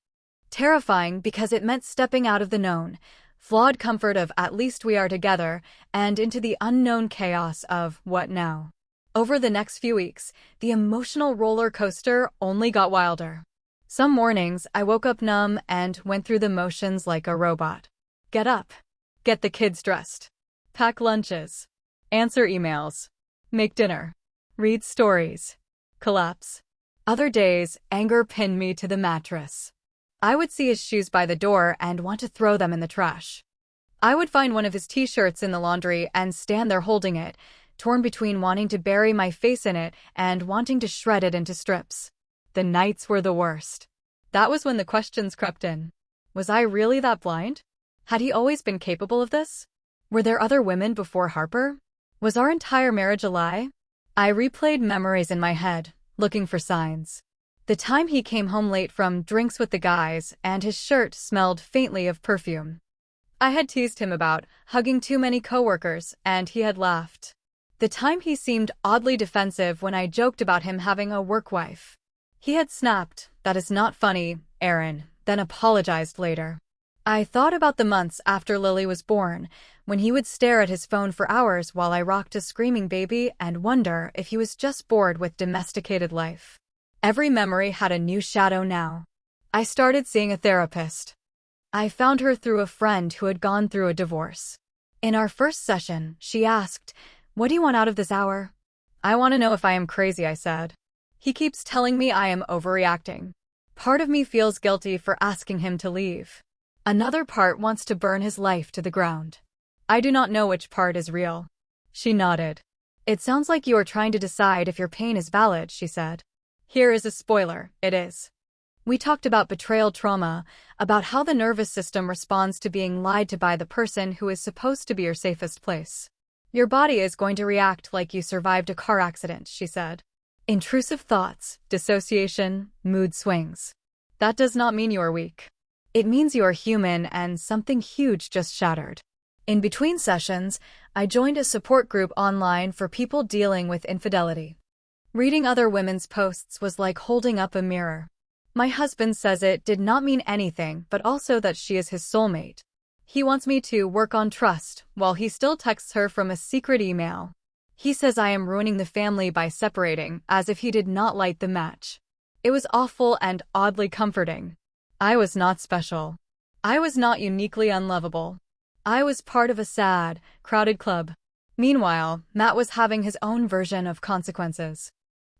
Terrifying because it meant stepping out of the known, flawed comfort of at least we are together, and into the unknown chaos of what now. Over the next few weeks, the emotional roller coaster only got wilder. Some mornings, I woke up numb and went through the motions like a robot. Get up. Get the kids dressed. Pack lunches. Answer emails. Make dinner. Read stories. Collapse. Other days, anger pinned me to the mattress. I would see his shoes by the door and want to throw them in the trash. I would find one of his t-shirts in the laundry and stand there holding it, torn between wanting to bury my face in it and wanting to shred it into strips. The nights were the worst. That was when the questions crept in. Was I really that blind? Had he always been capable of this? Were there other women before Harper? Was our entire marriage a lie? I replayed memories in my head, looking for signs. The time he came home late from drinks with the guys and his shirt smelled faintly of perfume. I had teased him about hugging too many coworkers, and he had laughed. The time he seemed oddly defensive when I joked about him having a work wife. He had snapped, "That is not funny, Aaron," then apologized later. I thought about the months after Lily was born, when he would stare at his phone for hours while I rocked a screaming baby and wonder if he was just bored with domesticated life. Every memory had a new shadow now. I started seeing a therapist. I found her through a friend who had gone through a divorce. In our first session, she asked, "What do you want out of this hour?" "I want to know if I am crazy," I said. "He keeps telling me I am overreacting. Part of me feels guilty for asking him to leave. Another part wants to burn his life to the ground. I do not know which part is real." She nodded. "It sounds like you are trying to decide if your pain is valid," she said. Here is a spoiler, it is. We talked about betrayal trauma, about how the nervous system responds to being lied to by the person who is supposed to be your safest place. Your body is going to react like you survived a car accident, she said. Intrusive thoughts, dissociation, mood swings. That does not mean you are weak. It means you are human and something huge just shattered. In between sessions, I joined a support group online for people dealing with infidelity. Reading other women's posts was like holding up a mirror. My husband says it did not mean anything, but also that she is his soulmate. He wants me to work on trust, while he still texts her from a secret email. He says I am ruining the family by separating, as if he did not light the match. It was awful and oddly comforting. I was not special. I was not uniquely unlovable. I was part of a sad, crowded club. Meanwhile, Matt was having his own version of consequences.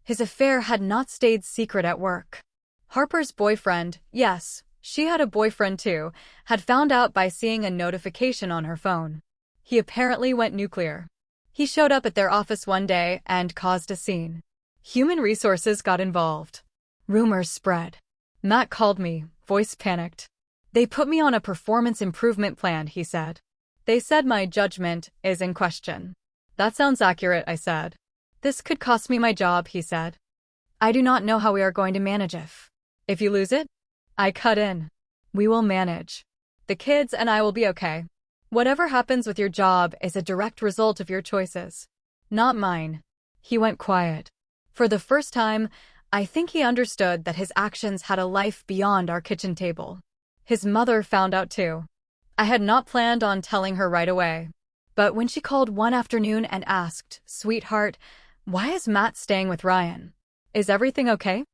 His affair had not stayed secret at work. Harper's boyfriend, yes, she had a boyfriend too, had found out by seeing a notification on her phone. He apparently went nuclear. He showed up at their office one day and caused a scene. Human resources got involved. Rumors spread. Matt called me, voice panicked. They put me on a performance improvement plan, he said. They said my judgment is in question. That sounds accurate, I said. This could cost me my job, he said. I do not know how we are going to manage if you lose it. I cut in. We will manage. The kids and I will be okay. Whatever happens with your job is a direct result of your choices, not mine. He went quiet. For the first time, I think he understood that his actions had a life beyond our kitchen table. His mother found out too. I had not planned on telling her right away. But when she called one afternoon and asked, "Sweetheart, why is Matt staying with Ryan? Is everything okay?"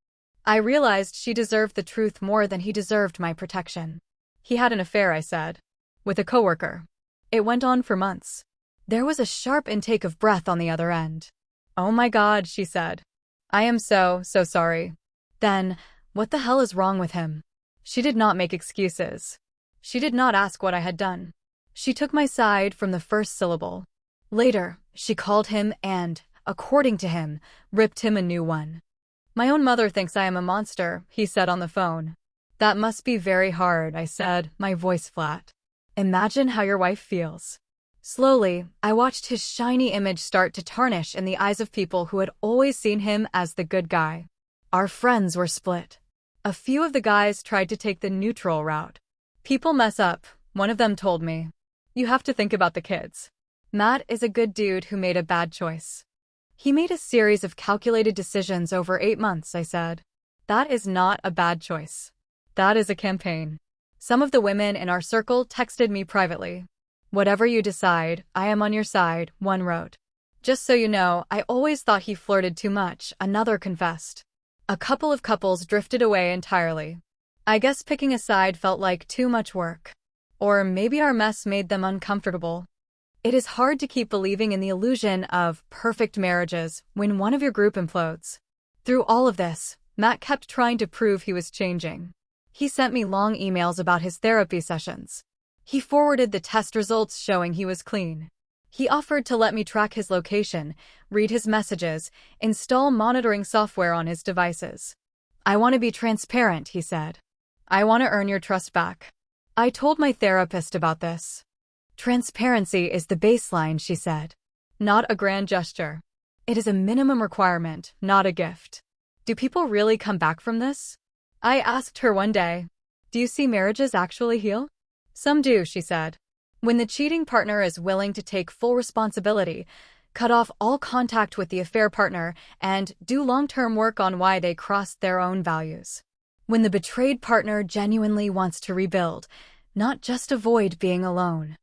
I realized she deserved the truth more than he deserved my protection. He had an affair, I said. With a coworker. It went on for months. There was a sharp intake of breath on the other end. Oh my God, she said. I am so sorry. Then, what the hell is wrong with him? She did not make excuses. She did not ask what I had done. She took my side from the first syllable. Later, she called him and, according to him, ripped him a new one. My own mother thinks I am a monster, he said on the phone. That must be very hard, I said, my voice flat. Imagine how your wife feels. Slowly, I watched his shiny image start to tarnish in the eyes of people who had always seen him as the good guy. Our friends were split. A few of the guys tried to take the neutral route. People mess up, one of them told me. You have to think about the kids. Matt is a good dude who made a bad choice. He made a series of calculated decisions over 8 months, I said. That is not a bad choice. That is a campaign. Some of the women in our circle texted me privately. Whatever you decide, I am on your side, one wrote. Just so you know, I always thought he flirted too much, another confessed. A couple of couples drifted away entirely. I guess picking a side felt like too much work. Or maybe our mess made them uncomfortable. It is hard to keep believing in the illusion of perfect marriages when one of your group implodes. Through all of this, Matt kept trying to prove he was changing. He sent me long emails about his therapy sessions. He forwarded the test results showing he was clean. He offered to let me track his location, read his messages, install monitoring software on his devices. I want to be transparent, he said. I want to earn your trust back. I told my therapist about this. Transparency is the baseline, she said. Not a grand gesture. It is a minimum requirement, not a gift. Do people really come back from this? I asked her one day. Do you see marriages actually heal? Some do, she said. When the cheating partner is willing to take full responsibility, cut off all contact with the affair partner, and do long-term work on why they crossed their own values. When the betrayed partner genuinely wants to rebuild, not just avoid being alone.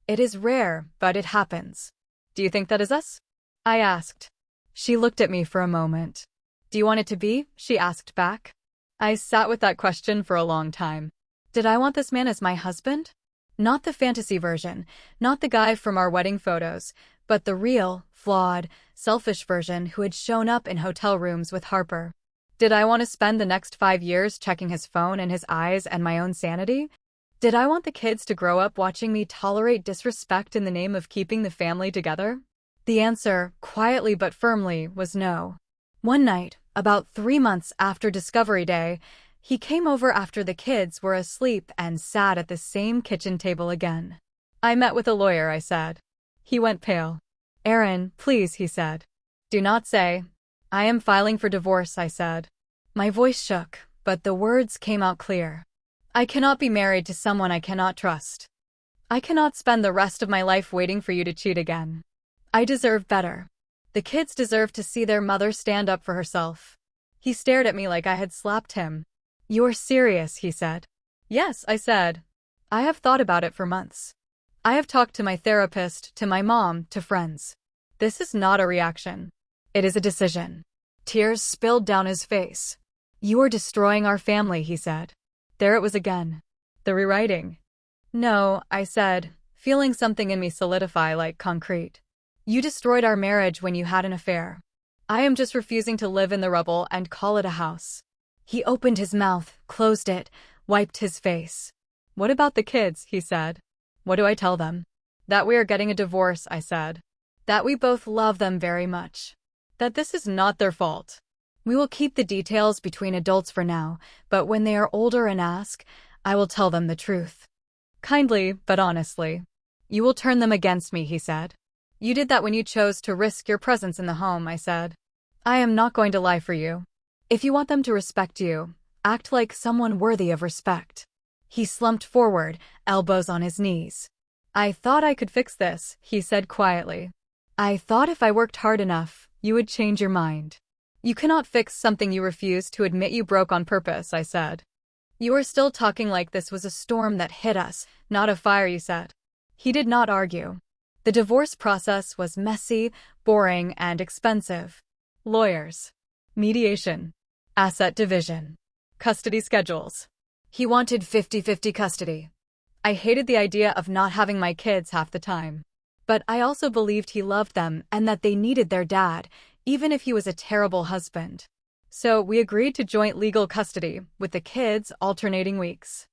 It is rare, but it happens. Do you think that is us? I asked. She looked at me for a moment. Do you want it to be? She asked back. I sat with that question for a long time. Did I want this man as my husband? Not the fantasy version, not the guy from our wedding photos, but the real, flawed, selfish version who had shown up in hotel rooms with Harper. Did I want to spend the next 5 years checking his phone and his eyes and my own sanity? Did I want the kids to grow up watching me tolerate disrespect in the name of keeping the family together? The answer, quietly but firmly, was no. One night, about 3 months after Discovery Day, he came over after the kids were asleep and sat at the same kitchen table again. I met with a lawyer, I said. He went pale. Aaron, please, he said. Do not say. I am filing for divorce, I said. My voice shook, but the words came out clear. I cannot be married to someone I cannot trust. I cannot spend the rest of my life waiting for you to cheat again. I deserve better. The kids deserve to see their mother stand up for herself. He stared at me like I had slapped him. You're serious, he said. Yes, I said. I have thought about it for months. I have talked to my therapist, to my mom, to friends. This is not a reaction. It is a decision. Tears spilled down his face. You are destroying our family, he said. There it was again. The rewriting. No, I said, feeling something in me solidify like concrete. You destroyed our marriage when you had an affair. I am just refusing to live in the rubble and call it a house. He opened his mouth, closed it, wiped his face. What about the kids, he said. What do I tell them? That we are getting a divorce, I said. That we both love them very much. That this is not their fault. We will keep the details between adults for now, but when they are older and ask, I will tell them the truth. Kindly, but honestly. You will turn them against me, he said. You did that when you chose to risk your presence in the home, I said. I am not going to lie for you. If you want them to respect you, act like someone worthy of respect. He slumped forward, elbows on his knees. I thought I could fix this, he said quietly. I thought if I worked hard enough, you would change your mind. You cannot fix something you refuse to admit you broke on purpose, I said. You are still talking like this was a storm that hit us, not a fire, you said. He did not argue. The divorce process was messy, boring, and expensive. Lawyers. Mediation. Asset division. Custody schedules. He wanted 50-50 custody. I hated the idea of not having my kids half the time. But I also believed he loved them and that they needed their dad, even if he was a terrible husband. So we agreed to joint legal custody, with the kids alternating weeks.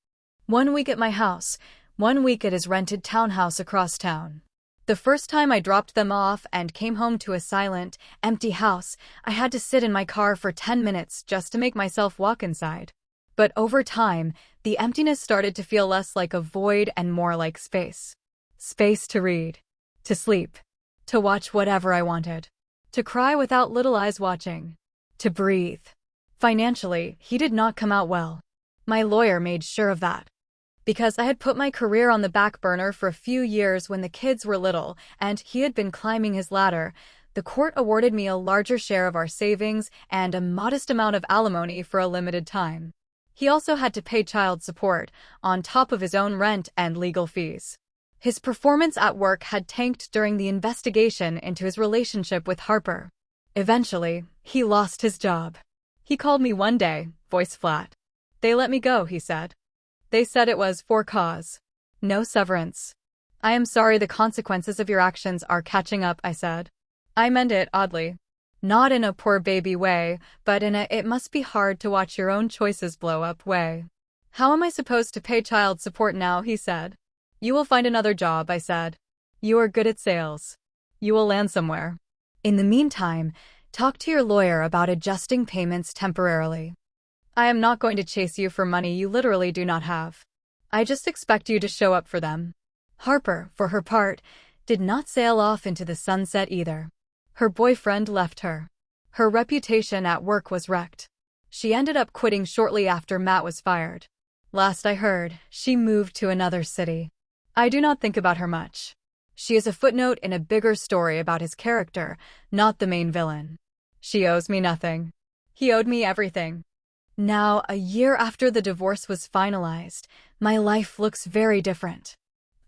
1 week at my house, 1 week at his rented townhouse across town. The first time I dropped them off and came home to a silent, empty house, I had to sit in my car for 10 minutes just to make myself walk inside. But over time, the emptiness started to feel less like a void and more like space. Space to read, to sleep, to watch whatever I wanted, to cry without little eyes watching, to breathe. Financially, he did not come out well. My lawyer made sure of that. Because I had put my career on the back burner for a few years when the kids were little, and he had been climbing his ladder, the court awarded me a larger share of our savings and a modest amount of alimony for a limited time. He also had to pay child support, on top of his own rent and legal fees. His performance at work had tanked during the investigation into his relationship with Harper. Eventually, he lost his job. He called me one day, voice flat. "They let me go," he said. "They said it was for cause. No severance." "I am sorry, the consequences of your actions are catching up," I said. I meant it, oddly. Not in a poor baby way, but in a "it must be hard to watch your own choices blow up" way. "How am I supposed to pay child support now?" he said. "You will find another job," I said. "You are good at sales. You will land somewhere. In the meantime, talk to your lawyer about adjusting payments temporarily. I am not going to chase you for money you literally do not have. I just expect you to show up for them." Harper, for her part, did not sail off into the sunset either. Her boyfriend left her. Her reputation at work was wrecked. She ended up quitting shortly after Matt was fired. Last I heard, she moved to another city. I do not think about her much. She is a footnote in a bigger story about his character, not the main villain. She owes me nothing. He owed me everything. Now, a year after the divorce was finalized, my life looks very different.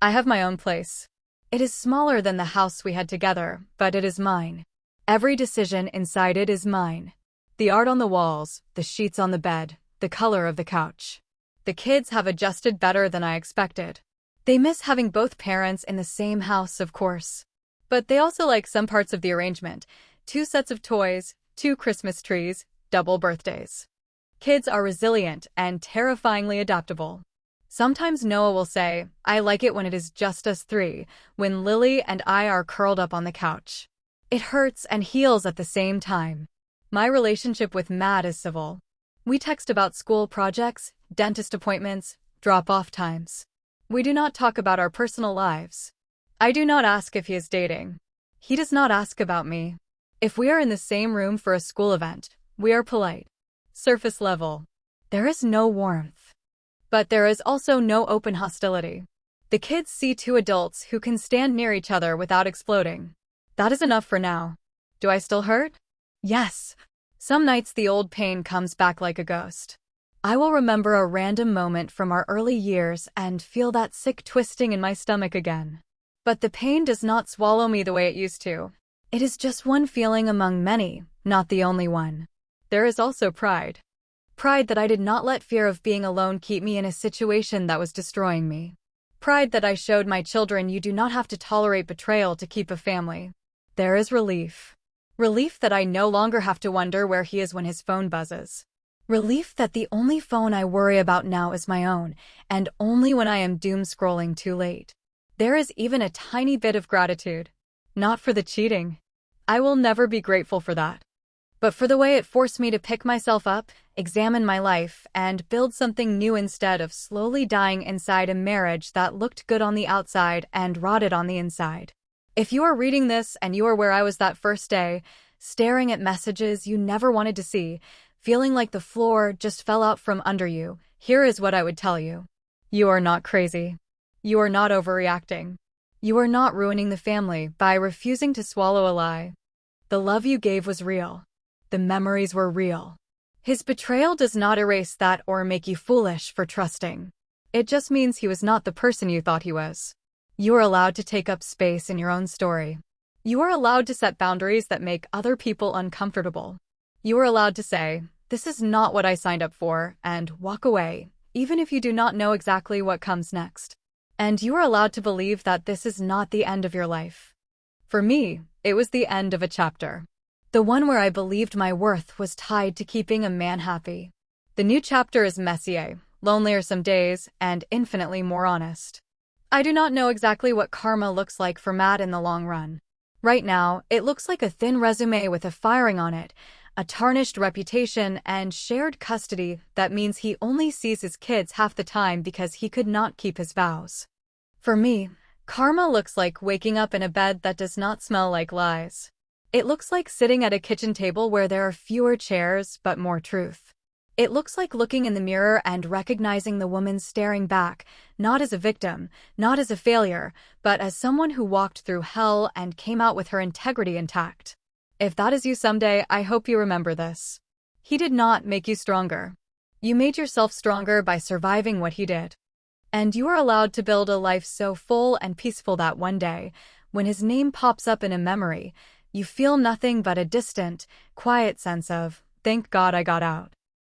I have my own place. It is smaller than the house we had together, but it is mine. Every decision inside it is mine. The art on the walls, the sheets on the bed, the color of the couch. The kids have adjusted better than I expected. They miss having both parents in the same house, of course. But they also like some parts of the arrangement: 2 sets of toys, 2 Christmas trees, double birthdays. Kids are resilient and terrifyingly adaptable. Sometimes Noah will say, "I like it when it is just us 3, when Lily and I are curled up on the couch." It hurts and heals at the same time. My relationship with Matt is civil. We text about school projects, dentist appointments, drop-off times. We do not talk about our personal lives. I do not ask if he is dating. He does not ask about me. If we are in the same room for a school event, we are polite. Surface level. There is no warmth. But there is also no open hostility. The kids see 2 adults who can stand near each other without exploding. That is enough for now. Do I still hurt? Yes. Some nights the old pain comes back like a ghost. I will remember a random moment from our early years and feel that sick twisting in my stomach again. But the pain does not swallow me the way it used to. It is just one feeling among many, not the only one. There is also pride. Pride that I did not let fear of being alone keep me in a situation that was destroying me. Pride that I showed my children you do not have to tolerate betrayal to keep a family. There is relief. Relief that I no longer have to wonder where he is when his phone buzzes. Relief that the only phone I worry about now is my own, and only when I am doom scrolling too late. There is even a tiny bit of gratitude. Not for the cheating. I will never be grateful for that. But for the way it forced me to pick myself up, examine my life, and build something new instead of slowly dying inside a marriage that looked good on the outside and rotted on the inside. If you are reading this and you are where I was that first day, staring at messages you never wanted to see, feeling like the floor just fell out from under you, here is what I would tell you. You are not crazy. You are not overreacting. You are not ruining the family by refusing to swallow a lie. The love you gave was real. The memories were real. His betrayal does not erase that or make you foolish for trusting. It just means he was not the person you thought he was. You are allowed to take up space in your own story. You are allowed to set boundaries that make other people uncomfortable. You are allowed to say, "This is not what I signed up for," and walk away, even if you do not know exactly what comes next. And you are allowed to believe that this is not the end of your life. For me, it was the end of a chapter. The one where I believed my worth was tied to keeping a man happy. The new chapter is messier, lonelier some days, and infinitely more honest. I do not know exactly what karma looks like for Matt in the long run. Right now, it looks like a thin resume with a firing on it, a tarnished reputation, and shared custody that means he only sees his kids half the time because he could not keep his vows. For me, karma looks like waking up in a bed that does not smell like lies. It looks like sitting at a kitchen table where there are fewer chairs but more truth. It looks like looking in the mirror and recognizing the woman staring back, not as a victim, not as a failure, but as someone who walked through hell and came out with her integrity intact. If that is you someday, I hope you remember this. He did not make you stronger. You made yourself stronger by surviving what he did. And you are allowed to build a life so full and peaceful that one day, when his name pops up in a memory, you feel nothing but a distant, quiet sense of, thank God I got out.